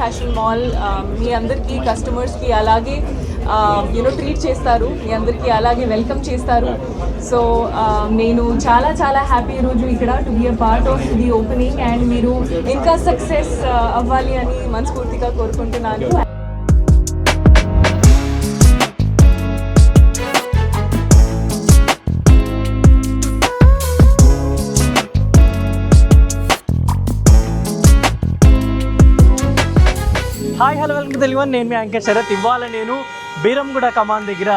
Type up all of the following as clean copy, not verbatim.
Fashion mall మీ అందరికీ కస్టమర్స్కి అలాగే ట్రీట్ చేస్తారు, మీ అందరికీ అలాగే వెల్కమ్ చేస్తారు. సో నేను చాలా చాలా హ్యాపీ రోజు ఇక్కడ to be a part of the opening and మీరు ఇంకా సక్సెస్ అవ్వాలి అని మనస్ఫూర్తిగా కోరుకుంటున్నాను. Hi hello welcome to Telugu. నేను మీ యాంకర్ శరత్. ఇవాళ నేను బీరంగూడ కమాన్ దగ్గర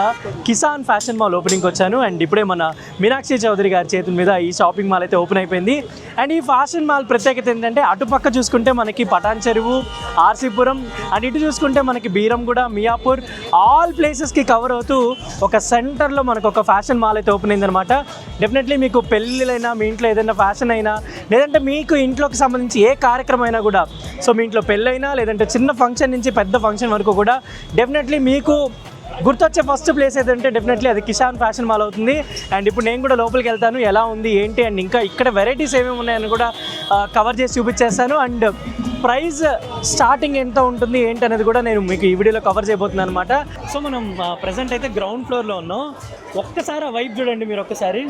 కిసాన్ ఫ్యాషన్ మాల్ ఓపెనింగ్కి వచ్చాను. అండ్ ఇప్పుడే మన మీనాక్షి చౌదరి గారి చేతుల మీద ఈ షాపింగ్ మాల్ అయితే ఓపెన్ అయిపోయింది. అండ్ ఈ ఫ్యాషన్ మాల్ ప్రత్యేకత ఏంటంటే అటుపక్క చూసుకుంటే మనకి పటాన్ చెరువు, ఆర్సీపురం, అండ్ ఇటు చూసుకుంటే మనకి బీరంగూడ, మియాపూర్ ఆల్ ప్లేసెస్కి కవర్ అవుతూ ఒక సెంటర్లో మనకు ఒక ఫ్యాషన్ మాల్ అయితే ఓపెన్ అయిందనమాట. డెఫినెట్లీ మీకు పెళ్ళిళ్ళైనా, మీ ఇంట్లో ఏదైనా ఫ్యాషన్ అయినా, లేదంటే మీకు ఇంట్లోకి సంబంధించి ఏ కార్యక్రమం అయినా కూడా, సో మీ ఇంట్లో పెళ్ళైనా లేదంటే చిన్న ఫంక్షన్ నుంచి పెద్ద ఫంక్షన్ వరకు కూడా డెఫినెట్లీ మీకు గుర్తొచ్చే ఫస్ట్ ప్లేస్ ఏదంటే డెఫినెట్లీ అది కిసాన్ ఫ్యాషన్ మాల్ అవుతుంది. అండ్ ఇప్పుడు నేను కూడా లోపలికి వెళ్తాను, ఎలా ఉంది ఏంటి అండ్ ఇంకా ఇక్కడ వెరైటీస్ ఏమేమి ఉన్నాయని కూడా కవర్ చేసి చూపించేస్తాను. అండ్ ప్రైస్ స్టార్టింగ్ ఎంత ఉంటుంది ఏంటి అనేది కూడా నేను మీకు ఈ వీడియోలో కవర్ చేయబోతున్నాను అనమాట. సో మనం ప్రజెంట్ అయితే గ్రౌండ్ ఫ్లోర్లో ఉన్నాం. ఒక్కసారి ఆ వైపు చూడండి మీరు ఒక్కసారి.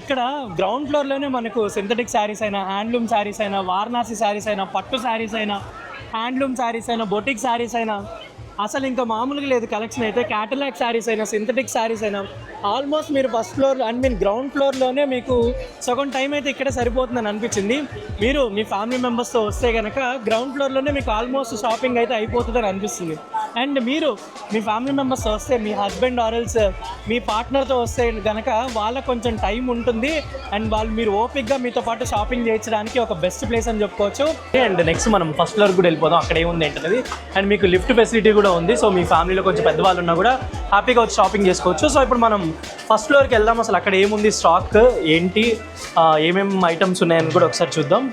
ఇక్కడ గ్రౌండ్ ఫ్లోర్లోనే మనకు సింథటిక్ శారీస్ అయినా, హ్యాండ్లూమ్ శారీస్ అయినా, వారణాసి శారీస్ అయినా, పట్టు శారీస్ అయినా, హ్యాండ్లూమ్ శారీస్ అయినా, బొటిక్ శారీస్ అయినా, అసలు ఇంకా మామూలుగా లేదు కలెక్షన్ అయితే. క్యాటలాగ్ శారీస్ అయినా, సింథటిక్ శారీస్ అయినా ఆల్మోస్ట్ మీరు ఫస్ట్ ఫ్లోర్లో గ్రౌండ్ ఫ్లోర్లోనే మీకు సగం టైం అయితే ఇక్కడే సరిపోతుందని అనిపించింది. మీరు మీ ఫ్యామిలీ మెంబర్స్తో వస్తే కనుక గ్రౌండ్ ఫ్లోర్లోనే మీకు ఆల్మోస్ట్ షాపింగ్ అయితే అయిపోతుందని అనిపిస్తుంది. అండ్ మీరు మీ ఫ్యామిలీ మెంబర్స్తో వస్తే, మీ హస్బెండ్ ఆర్ఎల్స్ మీ పార్ట్నర్తో వస్తే కనుక వాళ్ళకు కొంచెం టైం ఉంటుంది అండ్ వాళ్ళు మీరు ఓపిక్గా మీతో పాటు షాపింగ్ చేయించడానికి ఒక బెస్ట్ ప్లేస్ అని చెప్పుకోవచ్చు. అండ్ నెక్స్ట్ మనం ఫస్ట్ ఫ్లోర్ కూడా వెళ్ళిపోదాం, అక్కడ ఏముంది ఏంటనేది. అండ్ మీకు లిఫ్ట్ ఫెసిలిటీ కూడా ఉంది. సో మీ ఫ్యామిలీలో కొంచెం పెద్దవాళ్ళు ఉన్నా కూడా హ్యాపీగా వచ్చి షాపింగ్ చేసుకోవచ్చు. సో ఇప్పుడు మనం ఫస్ట్ ఫ్లోర్కి వెళ్దాం. అసలు అక్కడ ఏముంది, స్టాక్ ఏంటి, ఏమేమి ఐటమ్స్ ఉన్నాయని కూడా ఒకసారి చూద్దాం.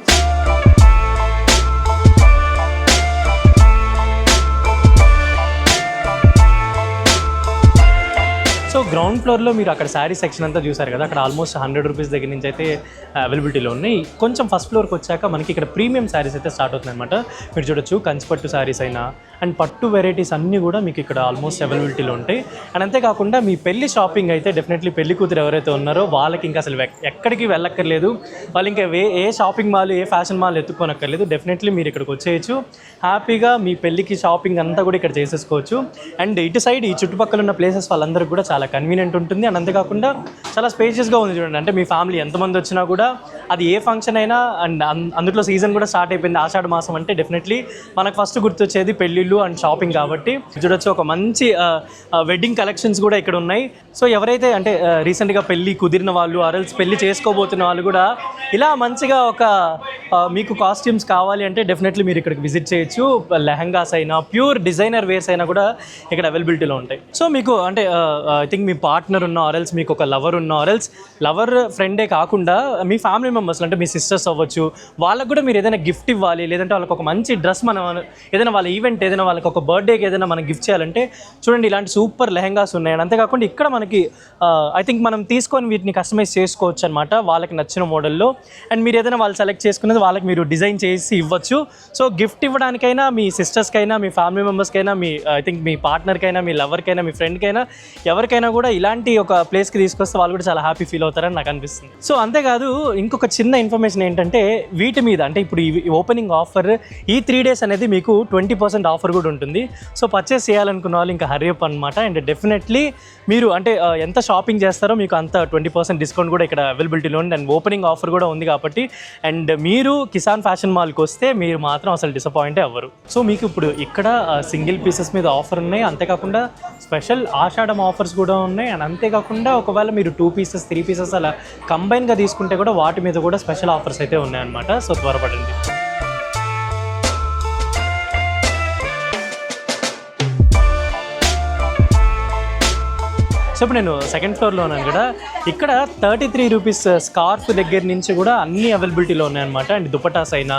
సో గ్రౌండ్ ఫ్లోర్లో మీరు అక్కడ శారీ సెక్షన్ అంతా చూసారు కదా, అక్కడ ఆల్మోస్ట్ 100 రూపీస్ దగ్గర నుంచి అయితే అవైలబిలిటీలో ఉన్నాయి. కొంచెం ఫస్ట్ ఫ్లోర్కి వచ్చాక మనకి ఇక్కడ ప్రీమియం శారీస్ అయితే స్టార్ట్ అవుతుంది అనమాట. మీరు చూడొచ్చు కంచిపట్టు శారీస్ అయినా అండ్ పట్టు వెరైటీస్ అన్నీ కూడా మీకు ఇక్కడ ఆల్మోస్ట్ అవైలబిలిటీలో ఉంటాయి. అండ్ అంతేకాకుండా మీ పెళ్లి షాపింగ్ అయితే డెఫినెట్లీ పెళ్లి కూతురు ఎవరైతే ఉన్నారో వాళ్ళకి ఇంకా అసలు ఎక్కడికి వెళ్ళక్కర్లేదు. వాళ్ళు ఇంకా ఏ షాపింగ్ మాల్, ఏ ఫ్యాషన్ మాల్ ఎత్తుక్కోనక్కర్లేదు. డెఫినెట్లీ మీరు ఇక్కడికి వచ్చేయచ్చు, హ్యాపీగా మీ పెళ్ళికి షాపింగ్ అంతా కూడా ఇక్కడ చేసేసుకోవచ్చు. అండ్ ఇటు సైడ్ ఈ చుట్టుపక్కల ఉన్న ప్లేసెస్ వాళ్ళందరికీ కూడా చాలా కన్వీనియంట్ ఉంటుంది. అండ్ అంతేకాకుండా చాలా స్పేషియస్గా ఉంది చూడండి. అంటే మీ ఫ్యామిలీ ఎంతమంది వచ్చినా కూడా అది ఏ ఫంక్షన్ అయినా, అండ్ అందులో సీజన్ కూడా స్టార్ట్ అయిపోయింది, ఆషాఢ మాసం అంటే డెఫినెట్లీ మనకు ఫస్ట్ గుర్తొచ్చేది పెళ్ళిళ్ళు అండ్ షాపింగ్ కాబట్టి చూడొచ్చు. ఒక మంచి వెడ్డింగ్ కలెక్షన్స్ కూడా ఇక్కడ ఉన్నాయి. సో ఎవరైతే అంటే రీసెంట్గా పెళ్ళి కుదిరిన వాళ్ళు, ఆర్ఎల్స్ పెళ్ళి చేసుకోబోతున్న వాళ్ళు కూడా ఇలా మంచిగా ఒక మీకు కాస్ట్యూమ్స్ కావాలి అంటే డెఫినెట్లీ మీరు ఇక్కడికి విజిట్ చేయొచ్చు. లెహంగాస్ అయినా, ప్యూర్ డిజైనర్ వేర్స్ అయినా కూడా ఇక్కడ అవైలబిలిటీలో ఉంటాయి. సో మీకు అంటే ఐ థింక్ మీ పార్ట్నర్ ఉన్న ఆర్ఎల్స్ మీకు ఒక లవర్ ఉన్న ఆర్ఎల్స్ లవర్ ఫ్రెండే కాకుండా మీ ఫ్యామిలీ మెంబర్స్ అంటే మీ సిస్టర్స్ అవ్వచ్చు, వాళ్ళకు కూడా మీరు ఏదైనా గిఫ్ట్ ఇవ్వాలి, లేదంటే వాళ్ళకి ఒక మంచి డ్రెస్ మనం ఏదైనా వాళ్ళ ఈవెంట్ ఏదైనా వాళ్ళకి ఒక బర్త్డేకి ఏదైనా మనం గిఫ్ట్ చేయాలంటే చూడండి ఇలాంటి సూపర్ లెహంగాస్ ఉన్నాయి. అండ్ అంతేకాకుండా ఇక్కడ మనకి ఐ థింక్ మనం తీసుకొని వీటిని కస్టమైజ్ చేసుకోవచ్చు అనమాట వాళ్ళకి నచ్చిన మోడల్లో. అండ్ మీరు ఏదైనా వాళ్ళు సెలెక్ట్ చేసుకున్నది వాళ్ళకి మీరు డిజైన్ చేసి ఇవ్వచ్చు. సో గిఫ్ట్ ఇవ్వడానికైనా, మీ సిస్టర్స్కైనా, మీ ఫ్యామిలీ మెంబర్స్కైనా, మీ ఐ థింక్ మీ పార్ట్నర్కైనా, మీ లవర్కైనా, మీ ఫ్రెండ్కైనా, ఎవరికైనా కూడా ఇలాంటి ఒక ప్లేస్కి తీసుకొస్తే వాళ్ళు కూడా చాలా హ్యాపీ ఫీల్ అవుతారని నాకు అనిపిస్తుంది. సో అంతేకాదు ఇంకొక చిన్న ఇన్ఫర్మేషన్ ఏంటంటే వీటి మీద అంటే ఇప్పుడు ఈ ఓపెనింగ్ ఆఫర్ ఈ 3 days అనేది మీకు 20% ఆఫర్ కూడా ఉంటుంది. సో పర్చేస్ చేయాలనుకున్న వాళ్ళు ఇంకా హరీ అప్ అనమాట. అండ్ డెఫినెట్లీ మీరు అంటే ఎంత షాపింగ్ చేస్తారో మీకు అంత 20% డిస్కౌంట్ కూడా ఇక్కడ అవైలబిలిటీలో ఉంది. అండ్ ఓపెనింగ్ ఆఫర్ కూడా ఉంది కాబట్టి అండ్ మీరు కిసాన్ ఫ్యాషన్ మాల్కి వస్తే మీరు మాత్రం అసలు డిసప్పాయింటే అవ్వరు. సో మీకు ఇప్పుడు ఇక్కడ సింగిల్ పీసెస్ మీద ఆఫర్ ఉన్నాయి, అంతేకాకుండా స్పెషల్ ఆషాఢం ఆఫర్స్ కూడా ఉన్నాయి. అండ్ అంతేకాకుండా ఒకవేళ మీరు 2 pieces 3 pieces అలా కంబైన్గా తీసుకుంటే కూడా వాటి మీద కూడా స్పెషల్ ఆఫర్స్ అయితే ఉన్నాయన్నమాట. సో త్వరపడండి. సో ఇప్పుడు నేను సెకండ్ ఫ్లోర్లో ఉన్నాను కూడా. ఇక్కడ 33 రూపీస్ స్కార్ఫ్ దగ్గర నుంచి కూడా అన్ని అవైలబిలిటీలో ఉన్నాయన్నమాట. అండ్ దుపటాస్ అయినా,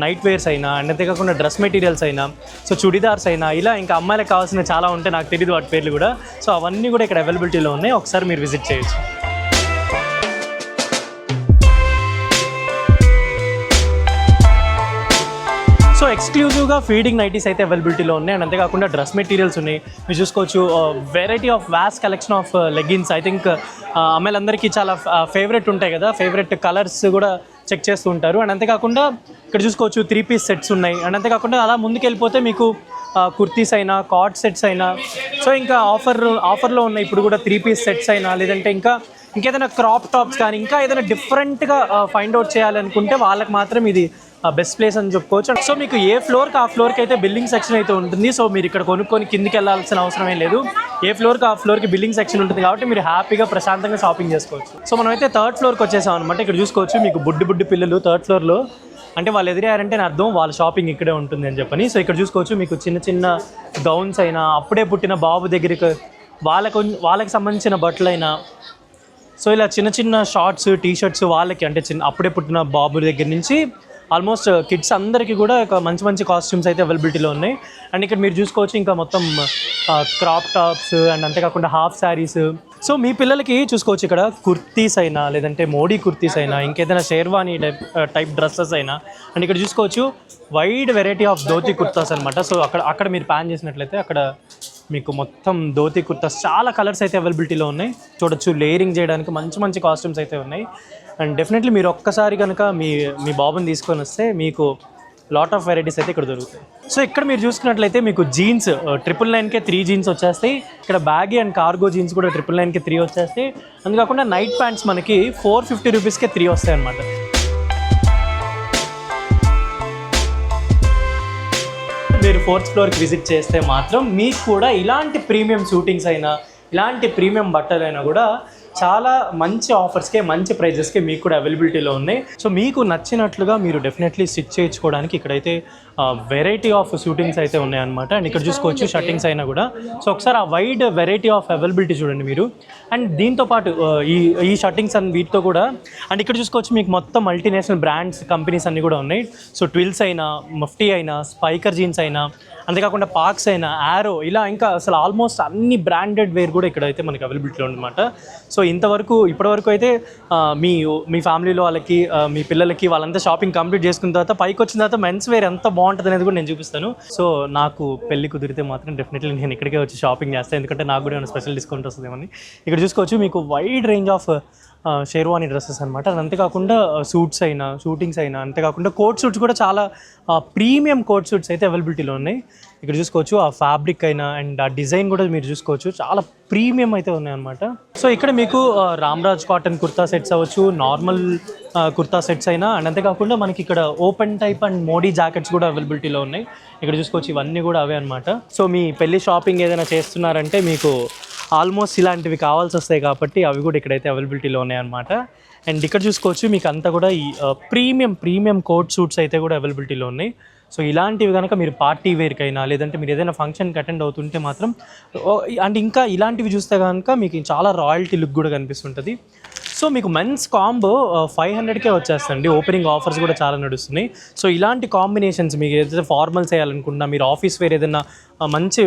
నైట్ వేర్స్ అయినా, అండ్ అంతేకాకుండా డ్రెస్ మెటీరియల్స్ అయినా, సో చుడిదార్స్ అయినా, ఇలా ఇంకా అమ్మాయిలకు కావాల్సిన చాలా ఉంటాయి, నాకు తెలియదు వాటి పేర్లు కూడా. సో అవన్నీ కూడా ఇక్కడ అవైలబిలిటీలో ఉన్నాయి, ఒకసారి మీరు విజిట్ చేయొచ్చు. సో ఎక్స్క్లూజివ్గా ఫీడింగ్ నైటీస్ అయితే అవైలబిలిటీలో ఉన్నాయి. అండ్ అంతేకాకుండా డ్రెస్ మెటీరియల్స్ ఉన్నాయి. మీరు చూసుకోవచ్చు variety of vast collection of leggings. I think అమ్మాయిలందరికీ చాలా ఫేవరెట్ ఉంటాయి కదా, ఫేవరెట్ కలర్స్ కూడా చెక్ చేస్తూ ఉంటారు. అండ్ అంతేకాకుండా ఇక్కడ చూసుకోవచ్చు 3 పీస్ సెట్స్ ఉన్నాయి. అండ్ అంతేకాకుండా అలా ముందుకెళ్ళిపోతే మీకు కుర్తీస్ అయినా, కార్డ్ సెట్స్ అయినా, సో ఇంకా ఆఫర్లో ఉన్నాయి ఇప్పుడు కూడా 3 పీస్ సెట్స్ అయినా, లేదంటే ఇంకేదైనా క్రాప్ టాప్స్ కానీ ఇంకా ఏదైనా డిఫరెంట్గా ఫైండ్ అవుట్ చేయాలనుకుంటే వాళ్ళకి మాత్రం ఇది బెస్ట్ ప్లేస్ అని చెప్పుకోవచ్చు. సో మీకు ఏ ఫ్లోర్కి ఆ ఫ్లోర్కి అయితే బిల్లింగ్ సెక్షన్ అయితే ఉంటుంది. సో మీరు ఇక్కడ కొనుక్కొని కిందికి వెళ్ళాల్సిన అవసరం ఏం లేదు. ఏ ఫ్లోర్కి ఆ ఫ్లోర్కి బిల్లింగ్ సెక్షన్ ఉంటుంది కాబట్టి మీరు హ్యాపీగా ప్రశాంతంగా షాపింగ్ చేసుకోవచ్చు. సో మనమైతే 3rd ఫ్లోర్కి వచ్చేసాం అనమాట. ఇక్కడ చూసుకోవచ్చు మీకు బుడ్డి పిల్లలు 3rd ఫ్లోర్లో, అంటే వాళ్ళు ఎదిరారంటే నా అర్థం వాళ్ళ షాపింగ్ ఇక్కడే ఉంటుంది అని చెప్పని. సో ఇక్కడ చూసుకోవచ్చు మీకు చిన్న గౌన్స్ అయినా, అప్పుడే పుట్టిన బాబు దగ్గరికి వాళ్ళకి సంబంధించిన బట్టలైనా, సో ఇలా చిన్న షార్ట్స్, టీషర్ట్స్ వాళ్ళకి, అంటే అప్పుడే పుట్టిన బాబు దగ్గర నుంచి ఆల్మోస్ట్ కిడ్స్ అందరికీ కూడా మంచి కాస్ట్యూమ్స్ అయితే అవైలబిలిటీలో ఉన్నాయి. అండ్ ఇక్కడ మీరు చూసుకోవచ్చు ఇంకా మొత్తం క్రాప్ టాప్స్ అండ్ అంతేకాకుండా హాఫ్ శారీస్. సో మీ పిల్లలకి చూసుకోవచ్చు ఇక్కడ కుర్తీస్ అయినా, లేదంటే మోడీ కుర్తీస్ అయినా, ఇంకేదైనా షేర్వానీ టైప్ డ్రెస్సెస్ అయినా. అండ్ ఇక్కడ చూసుకోవచ్చు wide variety of dhoti kurtas అనమాట. సో అక్కడ మీరు ప్యాన్ చేసినట్లయితే అక్కడ మీకు మొత్తం ధోతి కుర్తాస్ చాలా కలర్స్ అయితే అవైలబిలిటీలో ఉన్నాయి. చూడొచ్చు లేయరింగ్ చేయడానికి మంచి కాస్ట్యూమ్స్ అయితే ఉన్నాయి. అండ్ డెఫినెట్లీ మీరు ఒక్కసారి కనుక మీ బాబుని తీసుకొని వస్తే మీకు లాట్ ఆఫ్ వెరైటీస్ అయితే ఇక్కడ దొరుకుతాయి. సో ఇక్కడ మీరు చూసుకున్నట్లయితే మీకు జీన్స్ 999కే 3 జీన్స్ వచ్చేస్తాయి. ఇక్కడ బ్యాగీ అండ్ కార్గో జీన్స్ కూడా 999కే 3 వచ్చేస్తాయి. అందుకాకుండా నైట్ ప్యాంట్స్ మనకి 450 రూపీస్కే 3 వస్తాయి అన్నమాట. మీరు 4th ఫ్లోర్కి విజిట్ చేస్తే మాత్రం మీకు కూడా ఇలాంటి ప్రీమియం షూటింగ్స్ అయినా, ఇలాంటి ప్రీమియం బట్టలైనా కూడా చాలా మంచి ఆఫర్స్కే, మంచి ప్రైజెస్కే మీకు కూడా అవైలబిలిటీలో ఉన్నాయి. సో మీకు నచ్చినట్లుగా మీరు డెఫినెట్లీ స్టిచ్ చేయించుకోవడానికి ఇక్కడైతే వెరైటీ ఆఫ్ షూటింగ్స్ అయితే ఉన్నాయన్నమాట. అండ్ ఇక్కడ చూసుకోవచ్చు షర్టింగ్స్ అయినా కూడా. సో ఒకసారి ఆ వైడ్ వెరైటీ ఆఫ్ అవైలబిలిటీ చూడండి మీరు. అండ్ దీంతోపాటు ఈ షర్టింగ్స్ అండ్ వీటితో కూడా, అండ్ ఇక్కడ చూసుకోవచ్చు మీకు మొత్తం మల్టీనేషనల్ బ్రాండ్స్, కంపెనీస్ అన్నీ కూడా ఉన్నాయి. సో ట్విల్స్ అయినా, మఫ్టీ అయినా, స్పైకర్ జీన్స్ అయినా, అంతేకాకుండా పార్క్స్ అయినా, యారో, ఇలా ఇంకా అసలు ఆల్మోస్ట్ అన్ని బ్రాండెడ్ వేర్ కూడా ఇక్కడైతే మనకి అవైలబిలిటీలో ఉందన్నమాట. సో ఇప్పటివరకు అయితే మీ ఫ్యామిలీలో వాళ్ళకి, మీ పిల్లలకి వాళ్ళంతా షాపింగ్ కంప్లీట్ చేసుకున్న తర్వాత పైకి వచ్చిన తర్వాత మెన్స్ వేర్ ఎంత బాగుంటుంది అనేది కూడా నేను చూపిస్తాను. సో నాకు పెళ్లి కుదిరితే మాత్రం డెఫినెట్లీ నేను ఇక్కడికే వచ్చి షాపింగ్ చేస్తాను, ఎందుకంటే నాకు కూడా ఏమైనా స్పెషల్ డిస్కౌంట్ వస్తుందేమని. ఇక్కడ చూసుకోవచ్చు మీకు wide range of sherwani dresses అనమాట. అంతేకాకుండా సూట్స్ అయినా, షూటింగ్స్ అయినా, అంతేకాకుండా కోట్ సూట్స్ కూడా చాలా ప్రీమియం కోట్ సూట్స్ అయితే అవైలబిలిటీలో ఉన్నాయి. ఇక్కడ చూసుకోవచ్చు ఆ ఫ్యాబ్రిక్ అయినా అండ్ ఆ డిజైన్ కూడా మీరు చూసుకోవచ్చు చాలా ప్రీమియం అయితే ఉన్నాయన్నమాట. సో ఇక్కడ మీకు రామ్రాజ్ కాటన్ కుర్తా సెట్స్ అవ్వచ్చు, నార్మల్ కుర్తా సెట్స్ అయినా, అండ్ అంతేకాకుండా మనకి ఇక్కడ open type and Modi jackets కూడా అవైలబిలిటీలో ఉన్నాయి. ఇక్కడ చూసుకోవచ్చు ఇవన్నీ కూడా అవే అనమాట. సో మీ పెళ్లి షాపింగ్ ఏదైనా చేస్తున్నారంటే మీకు ఆల్మోస్ట్ ఇలాంటివి కావాల్సి వస్తాయి కాబట్టి అవి కూడా ఇక్కడైతే అవైలబిలిటీలో ఉన్నాయన్నమాట. అండ్ ఇక్కడ చూసుకోవచ్చు మీకు అంతా కూడా ఈ ప్రీమియం కోట్ సూట్స్ అయితే కూడా అవైలబిలిటీలో ఉన్నాయి. సో ఇలాంటివి కనుక మీరు పార్టీ వేర్కైనా, లేదంటే మీరు ఏదైనా ఫంక్షన్కి అటెండ్ అవుతుంటే మాత్రం, అండ్ ఇంకా ఇలాంటివి చూస్తే కనుక మీకు చాలా రాయల్టీ లుక్ కూడా కనిపిస్తుంటుంది. సో మీకు మెన్స్ కాంబో 500కే వచ్చేస్తుంది. ఓపెనింగ్ ఆఫర్స్ కూడా చాలా నడుస్తున్నాయి. సో ఇలాంటి కాంబినేషన్స్ మీకు ఏదైతే ఫార్మల్స్ వేయాలనుకుంటున్నా, మీరు ఆఫీస్ వేర్ ఏదైనా మంచి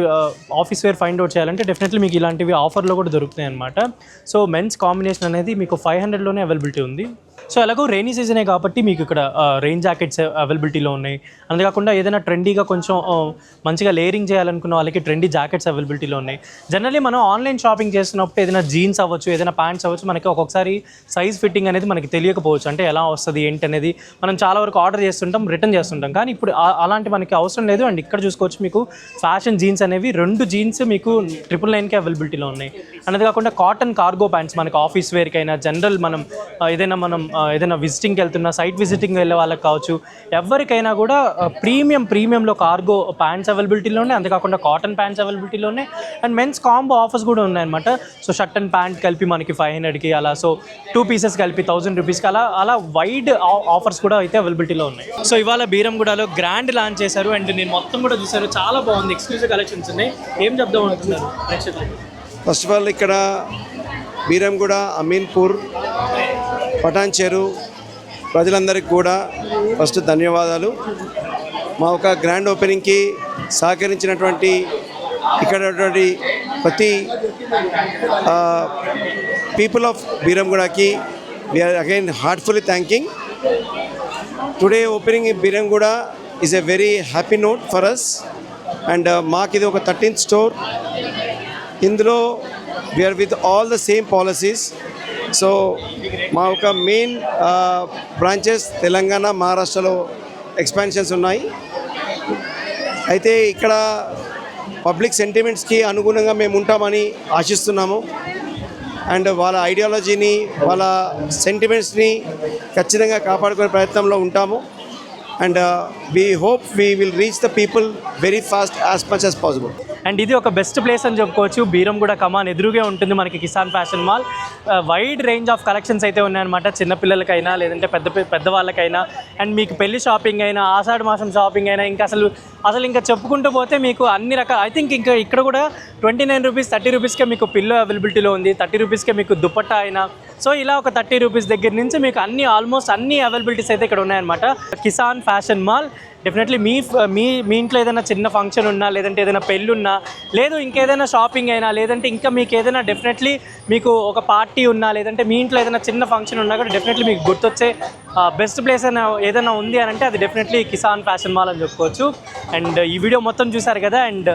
ఆఫీస్ వేర్ ఫైండ్ అవుట్ చేయాలంటే డెఫినెట్లీ మీకు ఇలాంటివి ఆఫర్లో కూడా దొరుకుతాయి అనమాట. సో మెన్స్ కాంబినేషన్ అనేది మీకు 500లోనే అవైలబిలిటీ ఉంది. సో ఎలాగో రెయినీ సీజనే కాబట్టి మీకు ఇక్కడ రెయిన్ జాకెట్స్ అవైలబిలిటీలో ఉన్నాయి. అంతేకాకుండా ఏదైనా ట్రెండీగా కొంచెం మంచిగా లేయరింగ్ చేయాలనుకున్న వాళ్ళకి ట్రెండీ జాకెట్స్ అవైలబిలిటీలో ఉన్నాయి. జనరల్లీ మనం ఆన్లైన్ షాపింగ్ చేస్తున్నప్పుడు ఏదైనా జీన్స్ అవ్వచ్చు, ఏదైనా ప్యాంట్స్ అవ్వచ్చు, మనకి ఒక్కొక్కసారి సైజ్ ఫిట్టింగ్ అనేది మనకి తెలియకపోవచ్చు, అంటే ఎలా వస్తుంది ఏంటి అనేది మనం చాలా వరకు ఆర్డర్ చేస్తుంటాం, రిటర్న్ చేస్తుంటాం. కానీ ఇప్పుడు అలాంటి మనకి అవసరం లేదు. అండ్ ఇక్కడ చూసుకోవచ్చు మీకు ఫ్యాషన్ జీన్స్ అనేవి 2 జీన్స్ మీకు 999కే అవైలబిలిటీలో ఉన్నాయి. అనేది కాకుండా కాటన్ కార్గో ప్యాంట్స్ మనకి ఆఫీస్ వేర్కైనా, జనరల్ మనం ఏదైనా విజిటింగ్కి వెళ్తున్నా, సైట్ విజిటింగ్ వెళ్ళే వాళ్ళకి కావచ్చు, ఎవరికైనా కూడా ప్రీమియంలో కార్గో ప్యాంట్స్ అవైలబిలిటీలో ఉన్నాయి. అంతేకాకుండా కాటన్ ప్యాంట్స్ అవైలబిలిటీలో ఉన్నాయి. అండ్ మెన్స్ కాంబో ఆఫర్స్ కూడా ఉన్నాయన్నమాట. సో షర్ట్ అండ్ ప్యాంట్ కలిపి మనకి 500కి అలా, సో 2 పీసెస్ కలిపి 1000 రూపీస్కి అలా వైడ్ ఆఫర్స్ కూడా అయితే అవైలబిలిటీలో ఉన్నాయి. సో ఇవాళ బీరంగూడలో గ్రాండ్ లాంచ్ చేశారు. అండ్ నేను మొత్తం కూడా చూసాను, చాలా బాగుంది, ఎక్స్క్లూజివ్ కలెక్షన్స్ ఉన్నాయి. ఏం చెప్దాం అనుకుంటున్నారు ప్రేక్షకులు? ఫస్ట్ ఆఫ్ ఆల్ ఇక్కడ బీరంగూడ, అమీన్పూర్, పటాన్ చెరు ప్రజలందరికీ కూడా ఫస్ట్ ధన్యవాదాలు. మా ఒక గ్రాండ్ ఓపెనింగ్కి సహకరించినటువంటి ఇక్కడ ప్రతి పీపుల్ ఆఫ్ బీరంగూడకి we're again heartfully thanking. Today opening in Beeramguda is a very happy note for us. And మాకు ఇది ఒక 13th స్టోర్. ఇందులో we're with all the same policies. So మా ఒక మెయిన్ బ్రాంచెస్ తెలంగాణ, మహారాష్ట్రలో ఎక్స్పాన్షన్స్ ఉన్నాయి. అయితే ఇక్కడ పబ్లిక్ సెంటిమెంట్స్కి అనుగుణంగా మేము ఉంటామని ఆశిస్తున్నాము. అండ్ వాళ్ళ ఐడియాలజీని, వాళ్ళ సెంటిమెంట్స్ని ఖచ్చితంగా కాపాడుకునే ప్రయత్నంలో ఉంటాము. And we hope we will reach the people very fast as much as possible. And ఇది ఒక బెస్ట్ ప్లేస్ అని చెప్పుకోవచ్చు. బీరంగూడ కమాన్ ఎదురుగా ఉంటుంది మనకి Kisan fashion mall. Wide range of collections అయితే ఉన్నాయన్నమాట, చిన్నపిల్లలకైనా లేదంటే పెద్దవాళ్ళకైనా. అండ్ మీకు పెళ్లి షాపింగ్ అయినా, ఆషాఢ మాసం షాపింగ్ అయినా, ఇంకా అసలు ఇంకా చెప్పుకుంటూ పోతే మీకు అన్ని రకాల, ఐ థింక్ ఇంకా ఇక్కడ కూడా 29 రూపీస్ 30 రూపీస్కే మీకు పిల్లో అవైలబిలిటీలో ఉంది, 30 రూపీస్కే మీకు దుపట్టా అయినా. సో ఇలా ఒక 30 రూపీస్ దగ్గర నుంచి మీకు ఆల్మోస్ట్ అన్ని అవైలబిలిటీస్ అయితే ఇక్కడ ఉన్నాయన్నమాట. కిసాన్ ఫ్యాషన్ మాల్ డెఫినెట్లీ మీ ఇంట్లో ఏదైనా చిన్న ఫంక్షన్ ఉన్నా, లేదంటే ఏదైనా పెళ్ళి ఉన్నా, లేదు ఇంకేదైనా షాపింగ్ అయినా, లేదంటే ఇంకా మీకు ఏదైనా డెఫినెట్లీ మీకు ఒక పార్టీ ఉన్నా, లేదంటే మీ ఇంట్లో ఏదైనా చిన్న ఫంక్షన్ ఉన్నా కూడా డెఫినెట్లీ మీకు గుర్తొచ్చే బెస్ట్ ప్లేస్ అయినా ఏదైనా ఉంది అని అంటే అది డెఫినెట్లీ కిసాన్ ఫ్యాషన్ మాల్ అని చెప్పుకోవచ్చు. అండ్ ఈ వీడియో మొత్తం చూసారు కదా. అండ్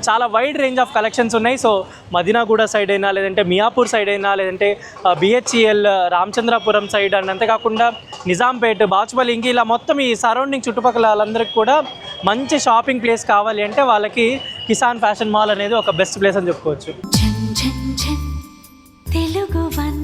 చాలా వైడ్ రేంజ్ ఆఫ్ కలెక్షన్స్ ఉన్నాయి. సో మదీనాగూడ సైడ్ అయినా, లేదంటే మియాపూర్ సైడ్ అయినా, లేదంటే బిహెచ్ఈఎల్ రామచంద్రాపురం సైడ్, అండ్ అంతేకాకుండా నిజాంపేట్, బాచుపల్లి, ఇంక ఇలా మొత్తం ఈ సరౌండింగ్ చుట్టుపక్కల వాళ్ళందరికీ కూడా మంచి షాపింగ్ ప్లేస్ కావాలి అంటే వాళ్ళకి కిసాన్ ఫ్యాషన్ మాల్ అనేది ఒక బెస్ట్ ప్లేస్ అని చెప్పుకోవచ్చు. తెలుగు వన్